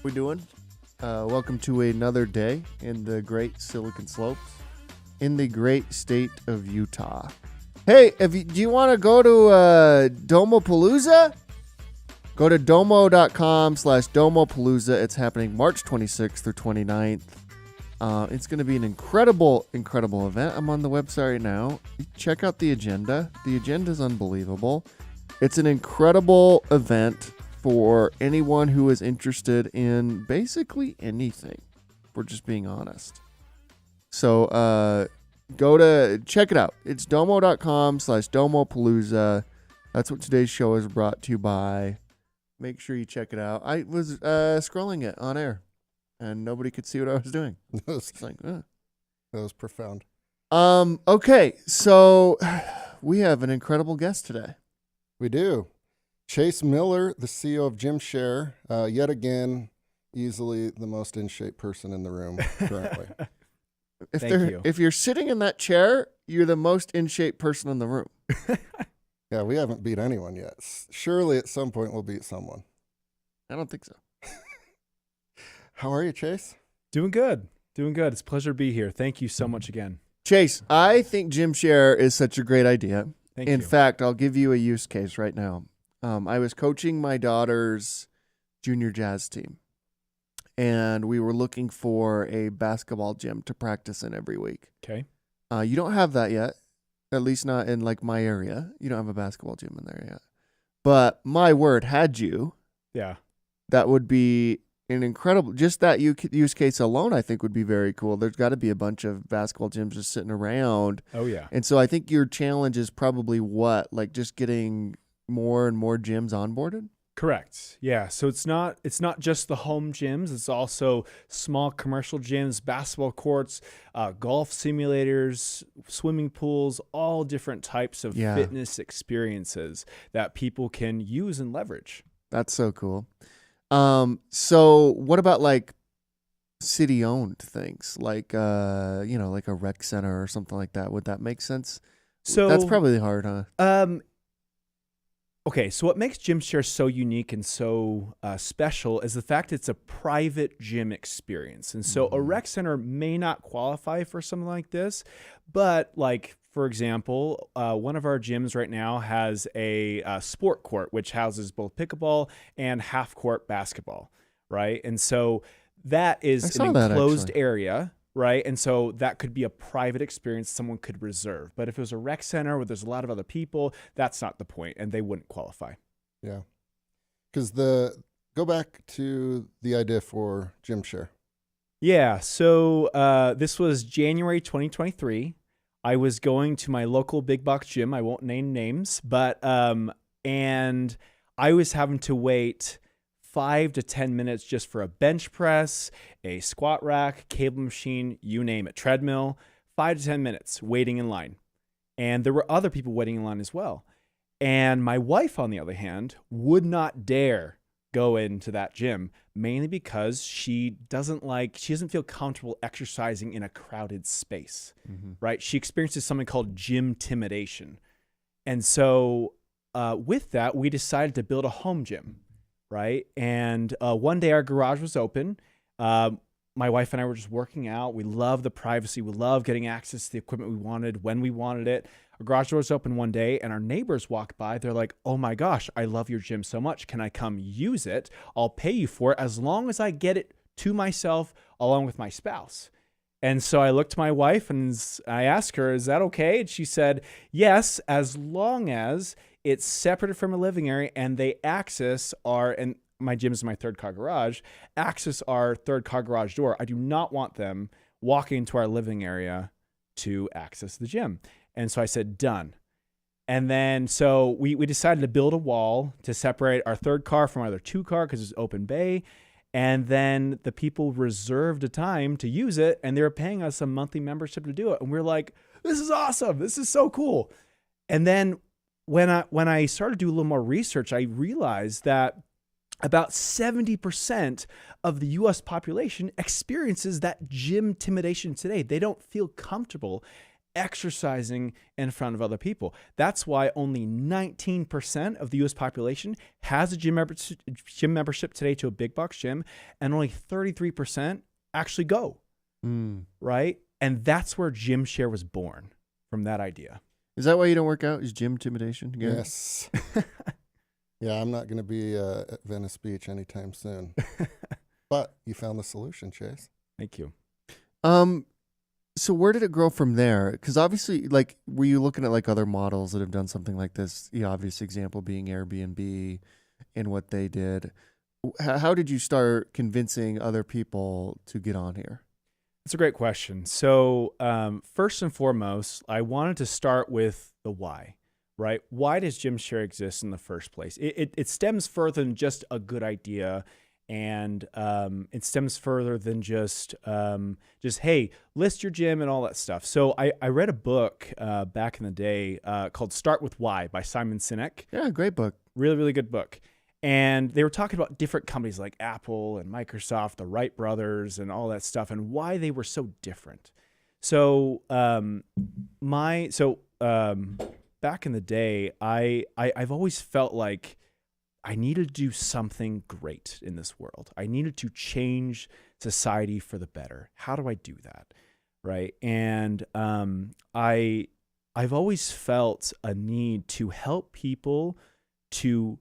we doing? Welcome to another day in the great Silicon Slopes, in the great state of Utah. Hey, do you want to go to Domopalooza? Go to domo.com/Domopalooza. It's happening March 26th through 29th. It's going to be an incredible event. I'm on the website right now. Check out the agenda. The agenda is unbelievable. It's an incredible event for anyone who is interested in basically anything. If we're just being honest. So check it out. It's domo.com/Domopalooza. That's what today's show is brought to you by. Make sure you check it out. I was scrolling it on air, and nobody could see what I was doing. It's like, That was profound. Okay, so we have an incredible guest today. We do. Chase Miller, the CEO of Gymshare, yet again, easily the most in shape person in the room currently. If you're sitting in that chair, you're the most in shape person in the room. Yeah, we haven't beat anyone yet. Surely at some point we'll beat someone. I don't think so. How are you, Chase? Doing good. It's a pleasure to be here. Thank you so much again. Chase, I think Gymshare is such a great idea. Thank you. In fact, I'll give you a use case right now. I was coaching my daughter's junior jazz team, and we were looking for a basketball gym to practice in every week. Okay. You don't have that yet, at least not in like my area. You don't have a basketball gym in there yet. But my word, had you, Yeah. that would be an incredible, just that use case alone, I think would be very cool. There's got to be a bunch of basketball gyms just sitting around. Oh, yeah. And so I think your challenge is probably like just getting more and more gyms onboarded? Correct. Yeah. So it's not just the home gyms. It's also small commercial gyms, basketball courts, golf simulators, swimming pools, all different types of fitness experiences that people can use and leverage. That's so cool. So what about like city-owned things, like like a rec center or something like that? Would that make sense? So that's probably hard, huh? Okay, so what makes Gymshare so unique and so special is the fact it's a private gym experience. And so a rec center may not qualify for something like this, but like, for example, one of our gyms right now has a sport court, which houses both pickleball and half-court basketball, right? And so that is an enclosed area. Right. And so that could be a private experience someone could reserve. But if it was a rec center where there's a lot of other people, that's not the point, and they wouldn't qualify. Yeah. Because go back to the idea for Gymshare. Yeah. So this was January 2023. I was going to my local big box gym. I won't name names, but and I was having to wait 5 to 10 minutes just for a bench press, a squat rack, cable machine, you name it, treadmill, 5 to 10 minutes waiting in line. And there were other people waiting in line as well. And my wife, on the other hand, would not dare go into that gym, mainly because she doesn't feel comfortable exercising in a crowded space, right? She experiences something called gymtimidation. And so with that, we decided to build a home gym. Right. And one day our garage was open. My wife and I were just working out. We love the privacy. We love getting access to the equipment we wanted when we wanted it. Our garage door was open one day and our neighbors walked by. They're like, "Oh my gosh, I love your gym so much. Can I come use it? I'll pay you for it as long as I get it to myself along with my spouse." And so I looked to my wife and I asked her, "Is that okay?" And she said, "Yes, as long as it's separated from a living area and they access and my gym is my third car garage, access our third car garage door. I do not want them walking into our living area to access the gym." And so I said, "Done." And then so we decided to build a wall to separate our third car from our other two car because it's open bay. And then the people reserved a time to use it and they were paying us a monthly membership to do it. And we we're like, "This is awesome. This is so cool." And then when I started to do a little more research, I realized that about 70% of the U.S. population experiences that gymtimidation today. They don't feel comfortable exercising in front of other people. That's why only 19% of the US population has a gym membership today to a big box gym, and only 33% actually go, right? And that's where Gymshare was born, from that idea. Is that why you don't work out? Is gymtimidation? Garrett? Yes. Yeah, I'm not going to be at Venice Beach anytime soon. But you found the solution, Chase. Thank you. So where did it grow from there? Because obviously, like, were you looking at like other models that have done something like this? The obvious example being Airbnb and what they did. How did you start convincing other people to get on here? That's a great question. So first and foremost, I wanted to start with the why, right? Why does Gymshare exist in the first place? It stems further than just a good idea. And it stems further than just hey, list your gym and all that stuff. So I read a book back in the day called Start With Why by Simon Sinek. Yeah, great book. Really, really good book. And they were talking about different companies like Apple and Microsoft, the Wright brothers, and all that stuff, and why they were so different. So back in the day, I've always felt like I needed to do something great in this world. I needed to change society for the better. How do I do that? Right. And I've always felt a need to help people to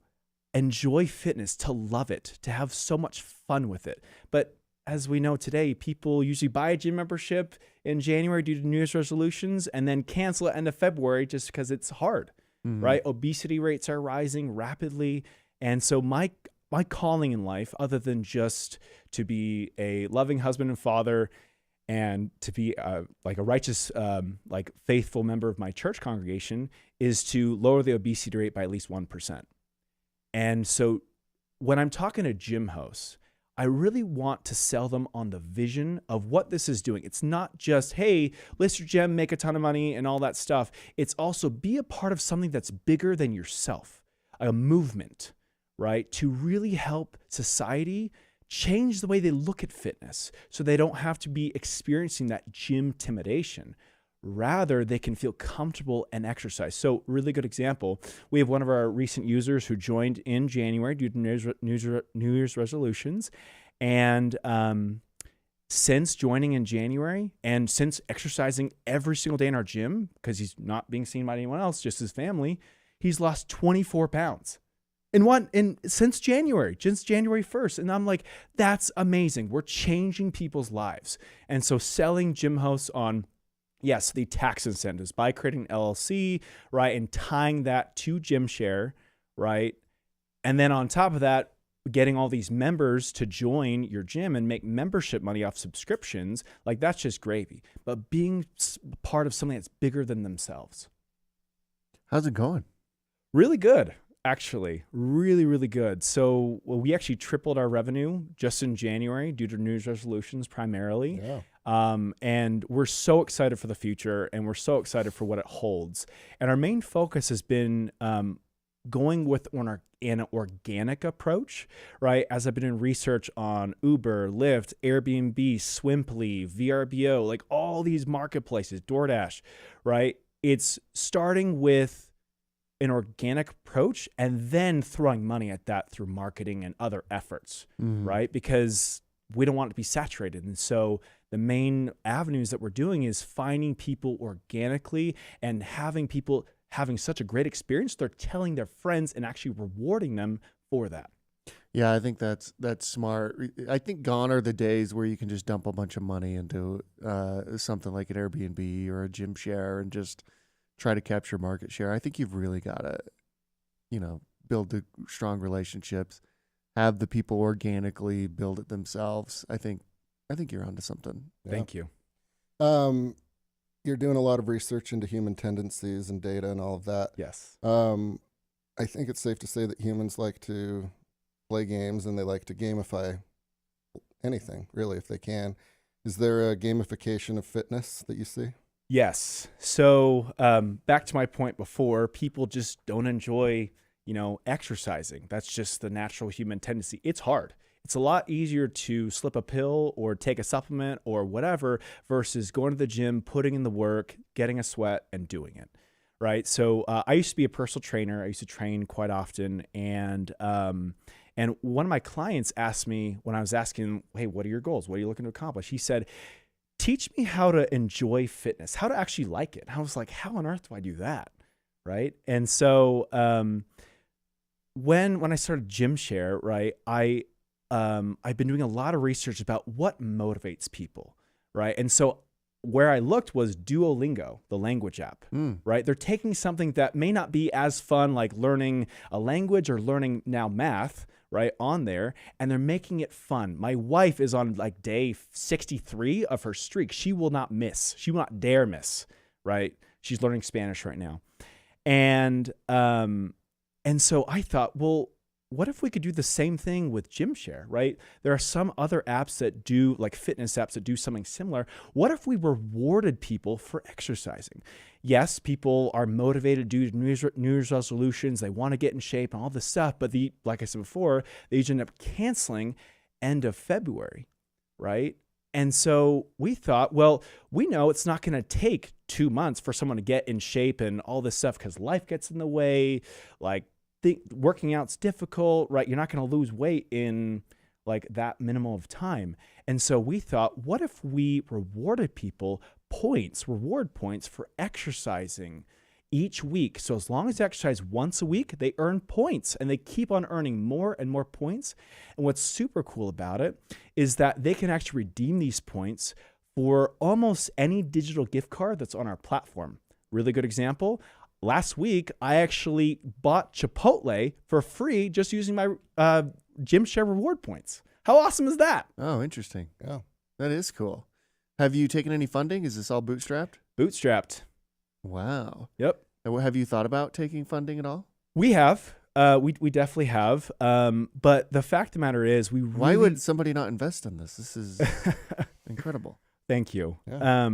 enjoy fitness, to love it, to have so much fun with it. But as we know today, people usually buy a gym membership in January due to New Year's resolutions and then cancel at the end of February just because it's hard, right? Obesity rates are rising rapidly. And so my calling in life, other than just to be a loving husband and father and to be like a righteous, like faithful member of my church congregation, is to lower the obesity rate by at least 1%. And so when I'm talking to gym hosts, I really want to sell them on the vision of what this is doing. It's not just, hey, list your gym, make a ton of money and all that stuff. It's also be a part of something that's bigger than yourself, a movement, right? To really help society change the way they look at fitness so they don't have to be experiencing that gymtimidation. Rather, they can feel comfortable and exercise. So really good example. We have one of our recent users who joined in January due to New Year's resolutions. And since joining in January and since exercising every single day in our gym, because he's not being seen by anyone else, just his family, he's lost 24 pounds. Since January 1st. And I'm like, that's amazing. We're changing people's lives. And so selling gym hosts on, yes, the tax incentives by creating an LLC, right, and tying that to Gymshare, right? And then on top of that, getting all these members to join your gym and make membership money off subscriptions, like that's just gravy. But being part of something that's bigger than themselves. How's it going? Really good, actually. Really, really good. So we actually tripled our revenue just in January due to New Year's resolutions primarily. Yeah. And we're so excited for the future and we're so excited for what it holds. And our main focus has been going with an organic approach, right? As I've been in research on Uber, Lyft, Airbnb, Swimply, VRBO, like all these marketplaces, DoorDash, right? It's starting with an organic approach and then throwing money at that through marketing and other efforts, right? Because we don't want it to be saturated. And so the main avenues that we're doing is finding people organically and having people having such a great experience. They're telling their friends and actually rewarding them for that. Yeah, I think that's smart. I think gone are the days where you can just dump a bunch of money into something like an Airbnb or a Gymshare and just try to capture market share. I think you've really got to, build the strong relationships, have the people organically build it themselves. I think you're onto something. Yeah. Thank you. You're doing a lot of research into human tendencies and data and all of that. Yes. I think it's safe to say that humans like to play games and they like to gamify anything, really, if they can. Is there a gamification of fitness that you see? Yes. So back to my point before, people just don't enjoy, exercising. That's just the natural human tendency. It's hard. It's a lot easier to slip a pill or take a supplement or whatever versus going to the gym, putting in the work, getting a sweat, and doing it. Right. So I used to be a personal trainer. I used to train quite often. And one of my clients asked me when I was asking, hey, what are your goals? What are you looking to accomplish? He said, teach me how to enjoy fitness, how to actually like it. And I was like, how on earth do I do that? Right. And so when I started Gymshare, right, I've been doing a lot of research about what motivates people. Right. And so where I looked was Duolingo, the language app, right? They're taking something that may not be as fun, like learning a language or learning now math, right, on there, and they're making it fun. My wife is on like day 63 of her streak. She will not miss. She will not dare miss, right? She's learning Spanish right now. And so I thought, well, what if we could do the same thing with Gymshare, right? There are some other apps that do, like fitness apps that do something similar. What if we rewarded people for exercising? Yes, people are motivated to do New Year's resolutions. They want to get in shape and all this stuff. But like I said before, they usually end up canceling end of February, right? And so we thought, well, we know it's not going to take 2 months for someone to get in shape and all this stuff because life gets in the way, like working out's difficult, right? You're not going to lose weight in like that minimal of time. And so we thought, what if we rewarded people reward points for exercising each week? So as long as they exercise once a week, they earn points and they keep on earning more and more points. And what's super cool about it is that they can actually redeem these points for almost any digital gift card that's on our platform. Really good example. Last week, I actually bought Chipotle for free just using my Gymshare reward points. How awesome is that? Oh, interesting. Yeah. That is cool. Have you taken any funding? Is this all bootstrapped? Bootstrapped. Wow. Yep. Have you thought about taking funding at all? We have. We definitely have. But the fact of the matter is, Why would somebody not invest in this? This is incredible. Thank you. Yeah.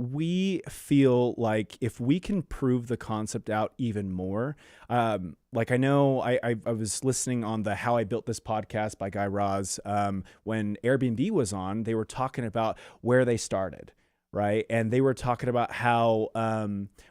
We feel like if we can prove the concept out even more, like I know I was listening on the How I Built This podcast by Guy Raz. When Airbnb was on, they were talking about where they started, right? And they were talking about how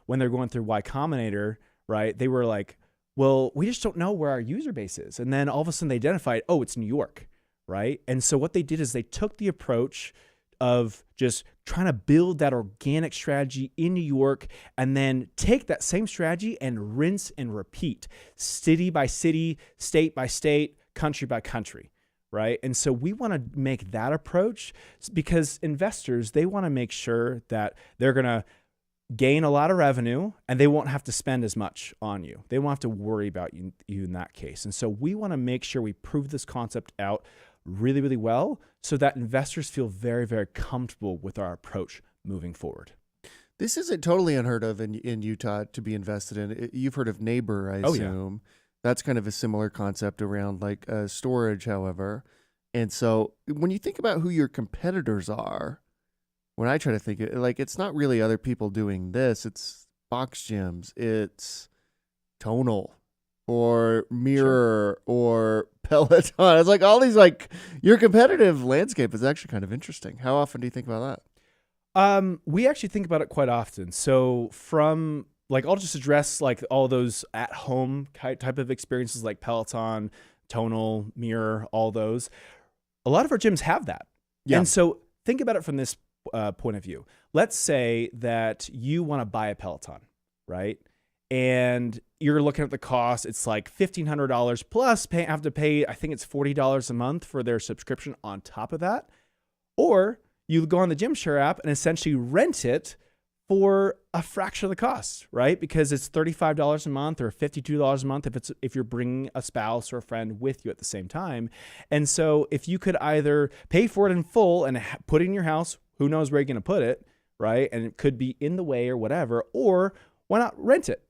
when they're going through Y Combinator, right, they were like, well, we just don't know where our user base is. And then all of a sudden they identified, oh, it's New York, right? And so what they did is they took the approach of just trying to build that organic strategy in New York and then take that same strategy and rinse and repeat city by city, state by state, country by country, right? And so we want to make that approach because investors, they want to make sure that they're going to gain a lot of revenue and they won't have to spend as much on you. They won't have to worry about you in that case. And so we want to make sure we prove this concept out really, really well so that investors feel very, very comfortable with our approach moving forward. This isn't totally unheard of in Utah to be invested in. You've heard of Neighbor, I assume. Yeah. That's kind of a similar concept around like storage, however. And so when you think about who your competitors are, when I try to think, like it's not really other people doing this. It's box gyms. It's Tonal. Or Mirror, or Peloton. It's like all these, like, your competitive landscape is actually kind of interesting. How often do you think about that? We actually think about it quite often. So from, like, I'll just address, like, all those at-home type of experiences like Peloton, Tonal, Mirror, all those. A lot of our gyms have that. Yeah. And so think about it from this point of view. Let's say that you want to buy a Peloton, right? And you're looking at the cost. It's like $1,500 plus have to pay, I think it's $40 a month for their subscription on top of that. Or you go on the Gymshare app and essentially rent it for a fraction of the cost, right? Because it's $35 a month or $52 a month if you're bringing a spouse or a friend with you at the same time. And so if you could either pay for it in full and put it in your house, who knows where you're going to put it, right? And it could be in the way or whatever, or why not rent it?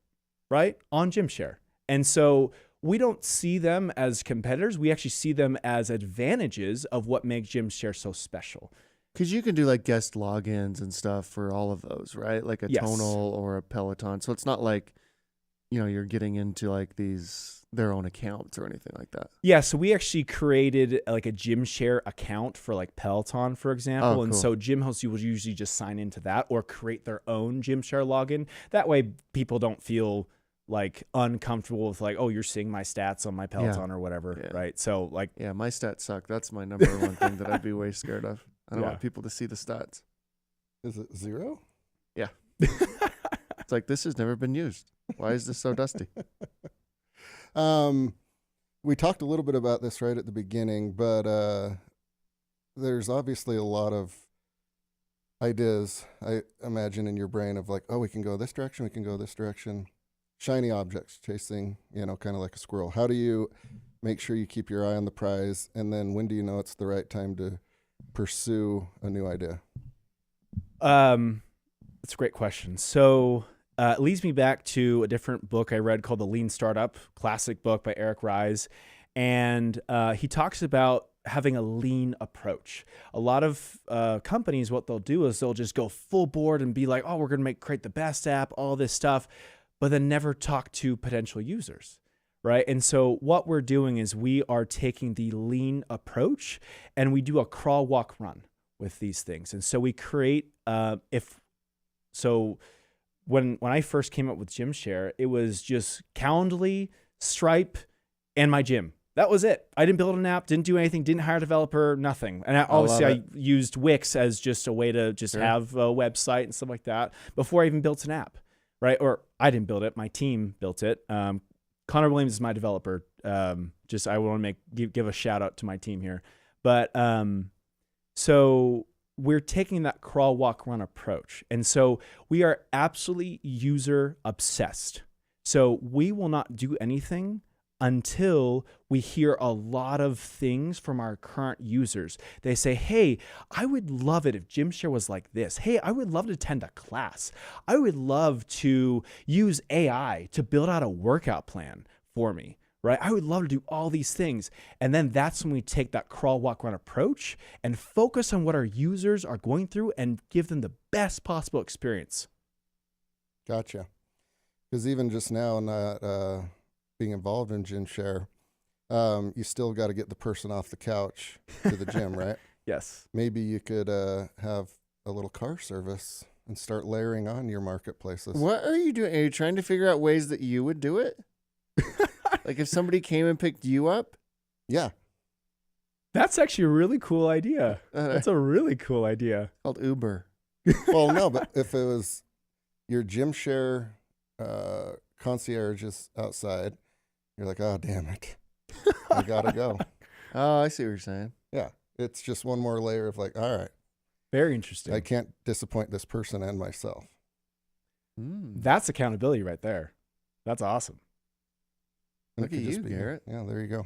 Right, on Gymshare. And so we don't see them as competitors. We actually see them as advantages of what makes Gymshare so special. Because you can do like guest logins and stuff for all of those, right? Like a Tonal or a Peloton. So it's not like you're getting into like their own accounts or anything like that. Yeah, so we actually created like a Gymshare account for like Peloton, for example. Oh, And cool. so gym hosts will usually just sign into that or create their own Gymshare login. That way people don't feel like uncomfortable with like, oh, you're seeing my stats on my Peloton or whatever, Yeah. right? So like, Yeah, my stats suck. That's my number one thing that I'd be way scared of. I don't Yeah. want people to see the stats. Is it 0? It's like, this has never been used. Why is this so dusty? We talked a little bit about this right at the beginning, but there's obviously a lot of ideas, I imagine, in your brain of like, oh, we can go this direction, we can go this direction. Shiny objects chasing, kind of like a squirrel. How do you make sure you keep your eye on the prize? And then when do you know it's the right time to pursue a new idea? That's a great question. So it leads me back to a different book I read called The Lean Startup, classic book by Eric Ries. And he talks about having a lean approach. A lot of companies, what they'll do is they'll just go full board and be like, oh, we're going to create the best app, all this stuff, but then never talk to potential users. Right. And so what we're doing is we are taking the lean approach and we do a crawl, walk, run with these things. And so we create, when I first came up with Gymshare, it was just Calendly, Stripe, and my gym. That was it. I didn't build an app, didn't do anything, didn't hire a developer, nothing. And I used Wix as just a way to just have a website and stuff like that before I even built an app, right? Or I didn't build it. My team built it. Connor Williams is my developer. I want to give a shout out to my team here. But so we're taking that crawl, walk, run approach. And so we are absolutely user obsessed. So we will not do anything until we hear a lot of things from our current users. They say, hey, I would love it if Gymshare was like this. Hey, I would love to attend a class. I would love to use AI to build out a workout plan for me, right? I would love to do all these things. And then that's when we take that crawl, walk, run approach and focus on what our users are going through and give them the best possible experience. Gotcha. Because even just now, not being involved in Gymshare, you still got to get the person off the couch to the gym, right? Yes. Maybe you could have a little car service and start layering on your marketplaces. What are you doing? Are you trying to figure out ways that you would do it? Like if somebody came and picked you up? Yeah. That's actually a really cool idea. That's a really cool idea. Called Uber. Well, no, but if it was your Gymshare concierge is outside, you're like, oh, damn it. I got to go. Oh, I see what you're saying. Yeah. It's just one more layer of like, all right, Very interesting. I can't disappoint this person and myself. That's accountability right there. That's awesome. And Look it at could just you, be- Garrett. Yeah, there you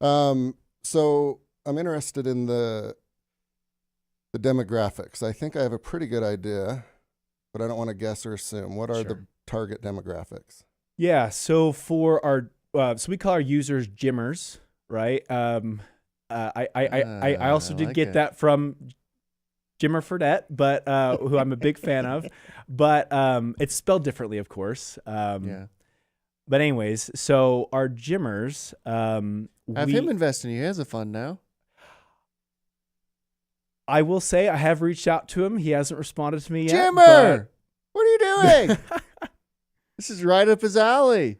go. So I'm interested in the demographics. I think I have a pretty good idea, but I don't want to guess or assume. What are the target demographics? Yeah. So for our, so we call our users gymmers, right? I also did like get it. that from Jimmer Fredette, but who I'm a big fan of. But it's spelled differently, of course. Yeah. But anyways, so our gymmers, Have him invest in you. He has a fund now. I will say I have reached out to him. He hasn't responded to me yet. Jimmer! What are you doing? This is right up his alley.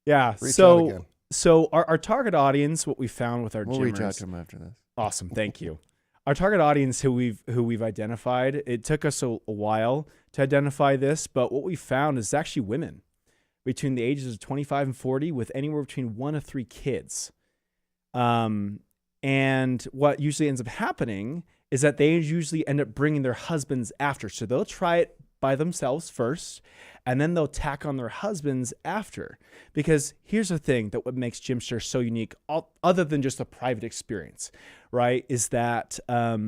Yeah. Reach out again. So our target audience, what we found with our We'll gymmers. reach out to him after this. Awesome, thank you. Our target audience, who we've identified, it took us a while to identify this, but what we found is actually women between the ages of 25 and 40 with anywhere between 1 to 3 kids. And what usually ends up happening is that they usually end up bringing their husbands after. So they'll try it by themselves first, and then they'll tack on their husbands after. Because here's the thing that what makes Gymshare so unique, other than just a private experience, right, is that a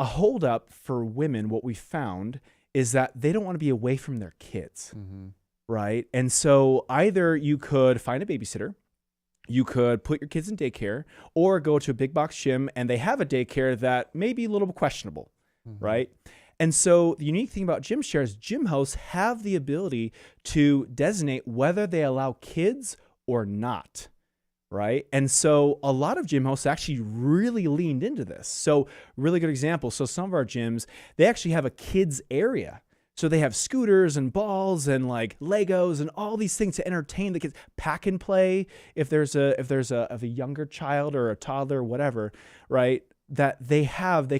holdup for women, what we found, is that they don't want to be away from their kids, right? And so either you could find a babysitter, you could put your kids in daycare, or go to a big box gym and they have a daycare that may be a little questionable, right? And so the unique thing about Gymshare is gym hosts have the ability to designate whether they allow kids or not, right? And so a lot of gym hosts actually really leaned into this. So really good example. So some of our gyms, they actually have a kids area. So they have scooters and balls and like Legos and all these things to entertain the kids. Pack and play if there's a younger child or a toddler or whatever, right? That they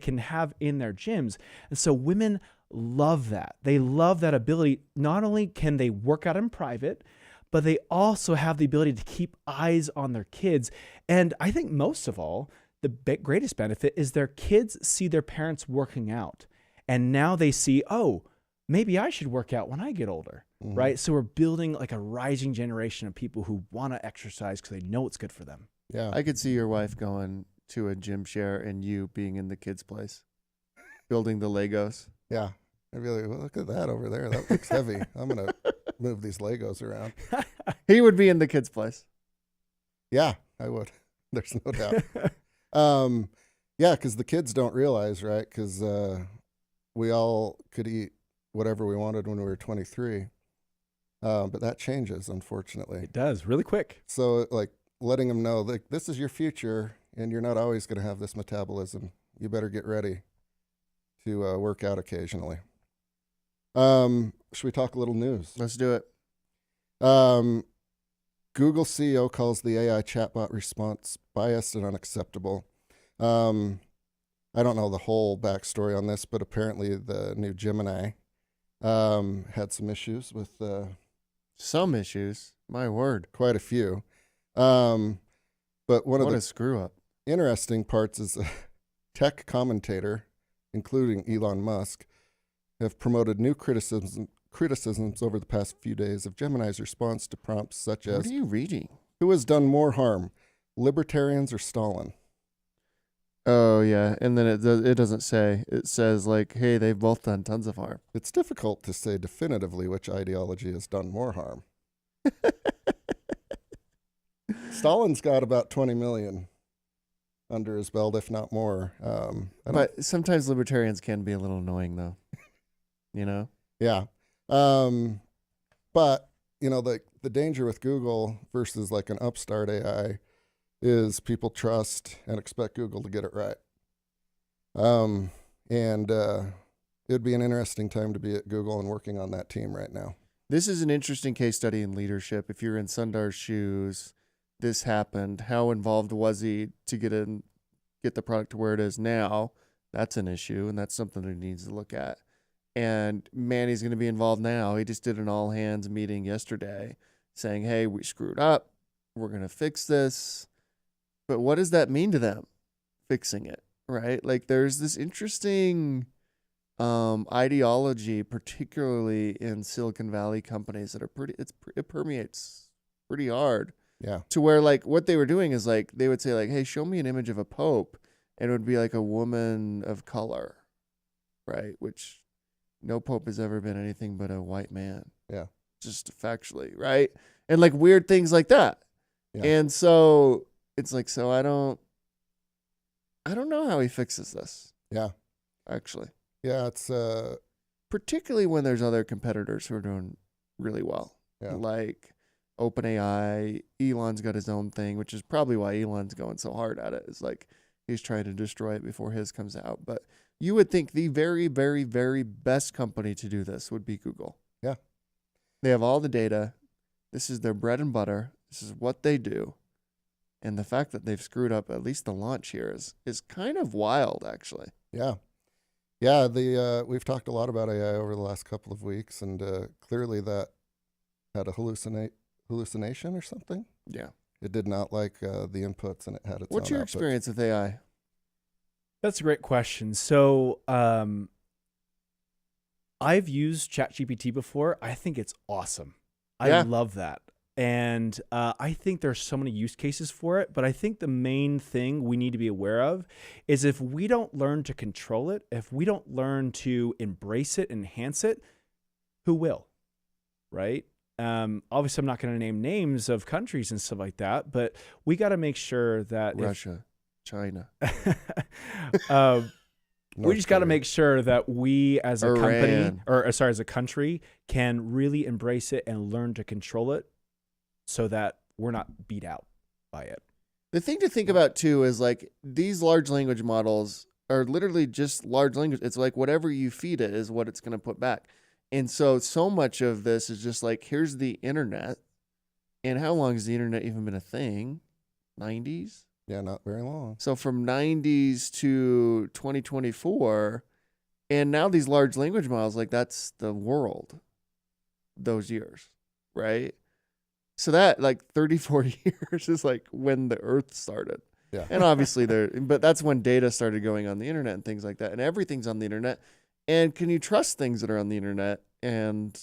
can have in their gyms. And so women love that. They love that ability. Not only can they work out in private, but they also have the ability to keep eyes on their kids. And I think most of all, the greatest benefit is their kids see their parents working out. And now they see, oh, maybe I should work out when I get older, right? So we're building like a rising generation of people who want to exercise because they know it's good for them. Yeah. I could see your wife going to a Gymshare and you being in the kids' place, building the Legos. Yeah. I'd be like, well, look at that over there. That looks heavy. I'm going to move these Legos around. He would be in the kids' place. Yeah, I would. There's no doubt. Yeah, because the kids don't realize, right? Because we all could eat whatever we wanted when we were 23. But that changes, unfortunately. It does really quick. So like letting them know, like, this is your future and you're not always going to have this metabolism. You better get ready to work out occasionally. Should we talk a little news? Let's do it. Google CEO calls the AI chatbot response biased and unacceptable. I don't know the whole backstory on this, but apparently the new Gemini had some issues with Some issues. My word. quite a few. But one of What the a screw up. interesting parts is a tech commentator, including Elon Musk, have promoted new criticisms over the past few days of Gemini's response to prompts such What as, are you reading? who has done more harm, libertarians or Stalin? Oh, yeah. And then it doesn't say. It says, like, hey, they've both done tons of harm. It's difficult to say definitively which ideology has done more harm. Stalin's got about 20 million under his belt, if not more. But sometimes libertarians can be a little annoying, though. You know? Yeah. But, you know, the danger with Google versus like an upstart AI is people trust and expect Google to get it right. It'd be an interesting time to be at Google and working on that team right now. This is an interesting case study in leadership. If you're in Sundar's shoes, this happened. How involved was he to get the product to where it is now? That's an issue, and that's something that he needs to look at. And Manny's going to be involved now. He just did an all-hands meeting yesterday saying, hey, we screwed up. We're going to fix this. But what does that mean to them, fixing it, right? Like, there's this interesting ideology, particularly in Silicon Valley companies that are it permeates pretty hard. Yeah. To where, like, what they were doing is, like, they would say, like, hey, show me an image of a pope, and it would be, like, a woman of color, right? Which no pope has ever been anything but a white man. Yeah. Just factually, right? And, like, weird things like that. Yeah. And so it's like, so I don't know how he fixes this, Yeah. actually. Yeah. It's, Particularly when there's other competitors who are doing really well. Yeah. Like OpenAI, Elon's got his own thing, which is probably why Elon's going so hard at it. It's like he's trying to destroy it before his comes out. But you would think the very, very, very best company to do this would be Google. Yeah. They have all the data. This is their bread and butter. This is what they do. And the fact that they've screwed up at least the launch here is kind of wild, actually. yeah. Yeah. We've talked a lot about AI over the last couple of weeks, and clearly that had a hallucination or something. Yeah. It did not like the inputs, and it had its What's own your outputs. experience with AI? That's a great question. So I've used ChatGPT before. I think it's awesome. Yeah. I love that. And I think there's so many use cases for it. But I think the main thing we need to be aware of is if we don't learn to control it, if we don't learn to embrace it, enhance it, who will? Right? Obviously, I'm not going to name names of countries and stuff like that, but we got to make sure that Russia, China. We just got to make sure that we as a company, Iran. or sorry, as a country, can really embrace it and learn to control it so that we're not beat out by it. The thing to think about too is like these large language models are literally just large language. It's like whatever you feed it is what it's going to put back. And so much of this is just like, here's the internet. And how long has the internet even been a thing? 90s? Yeah, not very long. So from 90s to 2024, and now these large language models, like that's the world, those years, right? So that like 34 years is like when the earth started. Yeah. And obviously but that's when data started going on the internet and things like that. And everything's on the internet. And can you trust things that are on the internet? And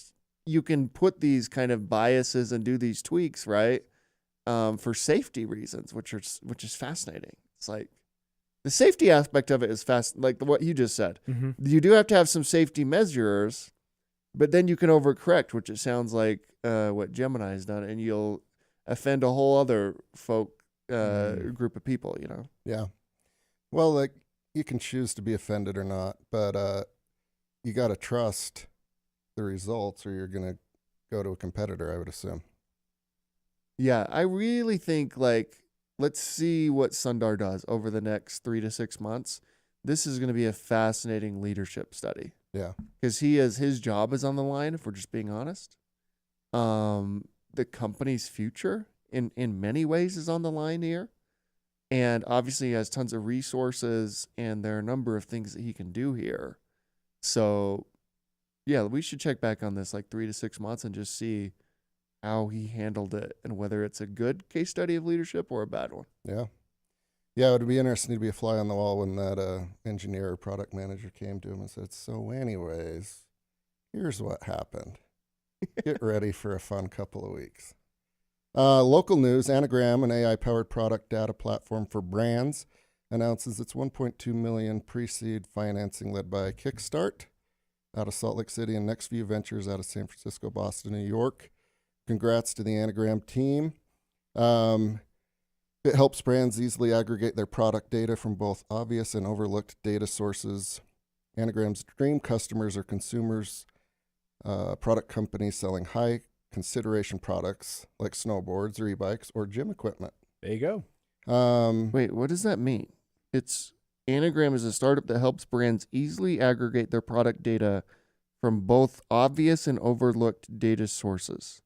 you can put these kind of biases and do these tweaks, right? For safety reasons, which is fascinating. It's like the safety aspect of it is like what you just said. Mm-hmm. You do have to have some safety measures, but then you can overcorrect, which it sounds like what Gemini's done, and you'll offend a whole other group of people, you know? Yeah. Well, like you can choose to be offended or not, but you got to trust the results or you're going to go to a competitor, I would assume. Yeah, I really think like let's see what Sundar does over the next 3 to 6 months. This is going to be a fascinating leadership study. Yeah. Because his job is on the line, if we're just being honest. The company's future in many ways is on the line here. And obviously he has tons of resources and there are a number of things that he can do here. So yeah, we should check back on this like 3 to 6 months and just see how he handled it and whether it's a good case study of leadership or a bad one. Yeah. Yeah, it would be interesting to be a fly on the wall when that engineer or product manager came to him and said, so anyways, here's what happened. Get ready for a fun couple of weeks. Local news, Anagram, an AI-powered product data platform for brands, announces its $1.2 million pre-seed financing led by Kickstart out of Salt Lake City and Nextview Ventures out of San Francisco, Boston, New York. Congrats to the Anagram team. It helps brands easily aggregate their product data from both obvious and overlooked data sources. Anagram's dream customers are consumers, product companies selling high consideration products like snowboards or e-bikes or gym equipment. There you go. Wait, what does that mean? It's Anagram is a startup that helps brands easily aggregate their product data from both obvious and overlooked data sources.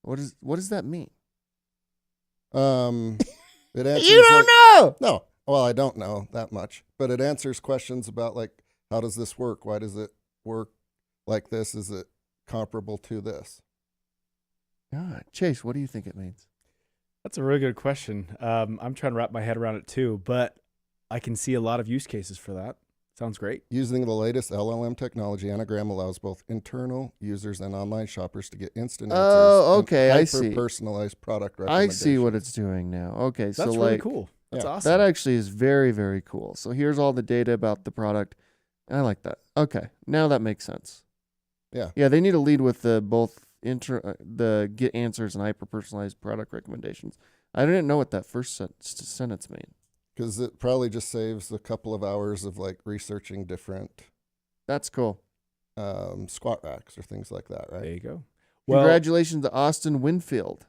What does that mean? It answers You don't know. No. Well, I don't know that much, but it answers questions about like, how does this work? Why does it work like this? Is it comparable to this? God, Chase, what do you think it means? That's a really good question. I'm trying to wrap my head around it too, but I can see a lot of use cases for that. Sounds great. Using the latest LLM technology, Anagram allows both internal users and online shoppers to get instant answers. Oh, okay, I see. Hyper-personalized product I recommendations. see what it's doing now. Okay, That's so really like, cool. That's yeah, awesome. that actually is very, very cool. So here's all the data about the product. I like that. Okay, now that makes sense. Yeah. Yeah, they need to lead with the the get answers and hyper personalized product recommendations. I didn't know what that first sentence mean. Because it probably just saves a couple of hours of like researching different That's cool. squat racks or things like that, There right? you go. Well, Congratulations to Austin Winfield.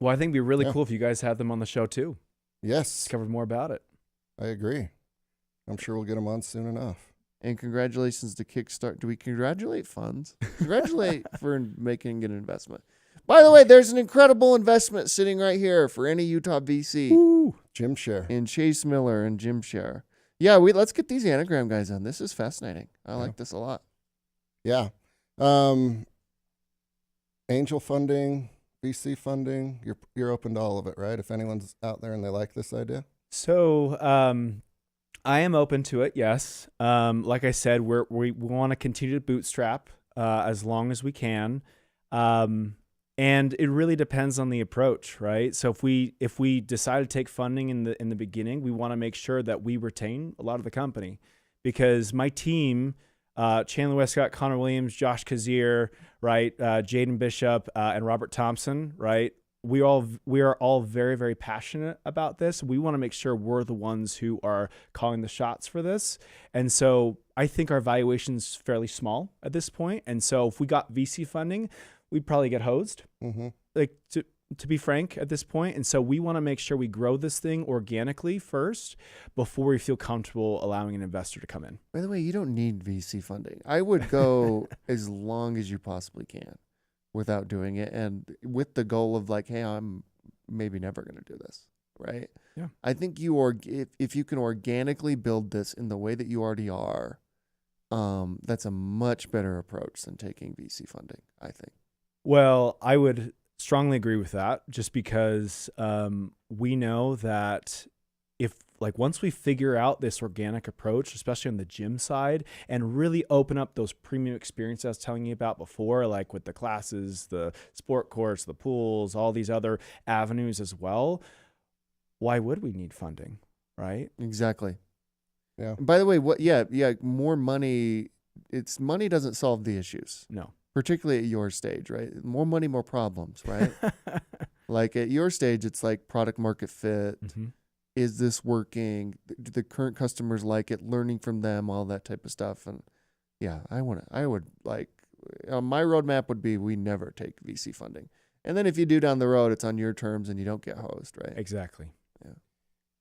I think it'd be really Yeah. cool if you guys had them on the show too. Yes, Covered more about it. I agree. I'm sure we'll get them on soon enough. And congratulations to Kickstart. Do we congratulate funds? Congratulate for making an investment. By the way, there's an incredible investment sitting right here for any Utah VC Woo. Gymshare. in Chase Miller and Gymshare. Yeah, let's get these Anagram guys on. This is fascinating. I like this a lot. Yeah. Angel funding, VC funding, you're open to all of it, right? If anyone's out there and they like this idea. So I am open to it, yes. Like I said, we want to continue to bootstrap as long as we can. And it really depends on the approach, right? So if we decide to take funding in the beginning, we want to make sure that we retain a lot of the company, because my team, Chandler Westcott, Connor Williams, Josh Kazier, right, Jaden Bishop, and Robert Thompson, right, we are all very, very passionate about this. We want to make sure we're the ones who are calling the shots for this. And so I think our valuation's fairly small at this point. And so if we got VC funding, we'd probably get hosed. Mm-hmm. Like to be frank at this point. And so we want to make sure we grow this thing organically first before we feel comfortable allowing an investor to come in. By the way, you don't need VC funding. I would go as long as you possibly can without doing it, and with the goal of like, hey, I'm maybe never going to do this, right? Yeah. I think if you can organically build this in the way that you already are, that's a much better approach than taking VC funding, I think. Well, I would strongly agree with that, just because we know that if like once we figure out this organic approach, especially on the gym side, and really open up those premium experiences I was telling you about before, like with the classes, the sport courts, the pools, all these other avenues as well, why would we need funding, right? Exactly. Yeah. And by the way, more money. Money doesn't solve the issues. No. Particularly at your stage, right? More money, more problems, right? Like at your stage, it's like product market fit. Mm-hmm. Is this working? Do the current customers like it? Learning from them, all that type of stuff. And yeah, my roadmap would be we never take VC funding. And then if you do down the road, it's on your terms and you don't get hosed, right? Exactly.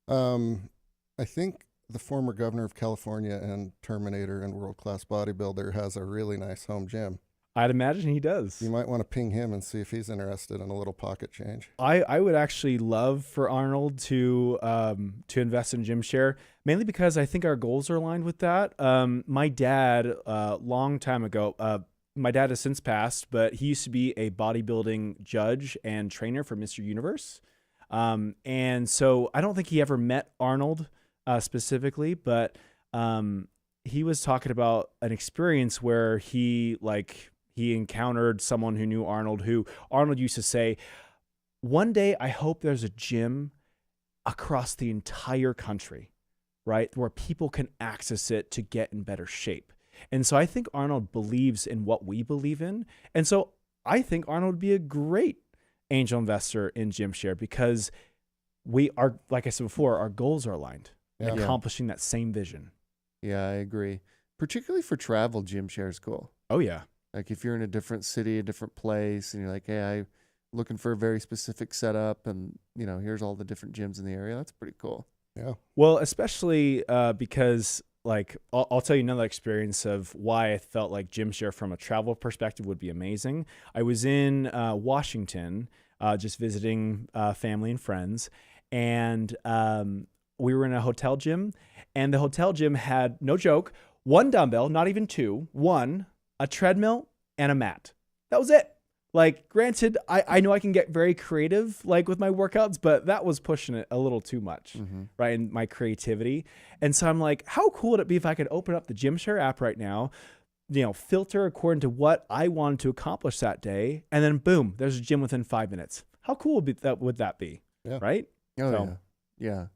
I think the former governor of California and Terminator and world-class bodybuilder has a really nice home gym. I'd imagine he does. You might want to ping him and see if he's interested in a little pocket change. I would actually love for Arnold to invest in Gymshare, mainly because I think our goals are aligned with that. My dad, long time ago, my dad has since passed, but he used to be a bodybuilding judge and trainer for Mr. Universe. And so I don't think he ever met Arnold specifically, but he was talking about an experience where he encountered someone who knew Arnold, who Arnold used to say, one day I hope there's a gym across the entire country, right, where people can access it to get in better shape. And so I think Arnold believes in what we believe in. And so I think Arnold would be a great angel investor in Gymshare because we are, like I said before, our goals are aligned in accomplishing that same vision. Yeah, I agree. Particularly for travel, Gymshare is cool. Oh, yeah. Like if you're in a different city, a different place, and you're like, hey, I'm looking for a very specific setup, and here's all the different gyms in the area. That's pretty cool. Yeah. Well, especially because like I'll tell you another experience of why I felt like Gymshare from a travel perspective would be amazing. I was in Washington, just visiting family and friends, and we were in a hotel gym, and the hotel gym had, no joke, one dumbbell, not even two, one, a treadmill, and a mat. That was it. Like, granted, I know I can get very creative, like with my workouts, but that was pushing it a little too much, right? In my creativity. And so I'm like, how cool would it be if I could open up the Gymshare app right now, filter according to what I wanted to accomplish that day, and then boom, there's a gym within 5 minutes. How cool would that be? Yeah. Right? Oh, yeah.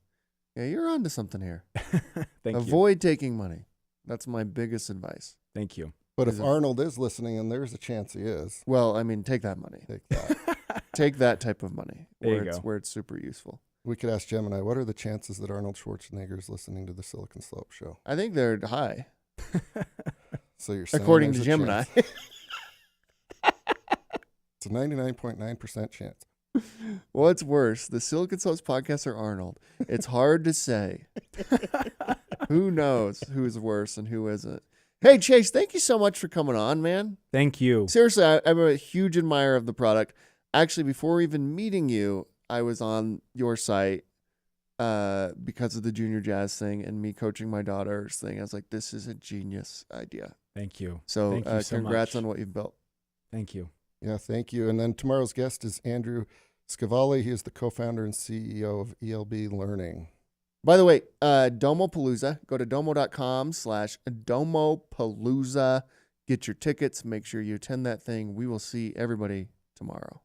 Yeah, you're onto something here. Thank you. Avoid taking money. That's my biggest advice. Thank you. But if Arnold is listening, and there's a chance he is. Well, I mean, take that money. Take that. Take that type of money Where it's super useful. We could ask Gemini, what are the chances that Arnold Schwarzenegger is listening to the Silicon Slope show? I think they're high. So you're saying according to there's a Gemini. chance. It's a 99.9% chance. What's worse, the Silicon Slopes podcast or Arnold? It's hard to say. Who knows who's worse and who isn't? Hey, Chase, thank you so much for coming on, man. Thank you. Seriously, I'm a huge admirer of the product. Actually, before even meeting you, I was on your site because of the junior jazz thing and me coaching my daughter's thing. I was like, this is a genius idea. Thank you. So, Thank you so congrats much. on what you've built. Thank you. Yeah, thank you. And then tomorrow's guest is Andrew Scavali. He is the co-founder and CEO of ELB Learning. By the way, Domopalooza, go to domo.com/Domopalooza. Get your tickets. Make sure you attend that thing. We will see everybody tomorrow.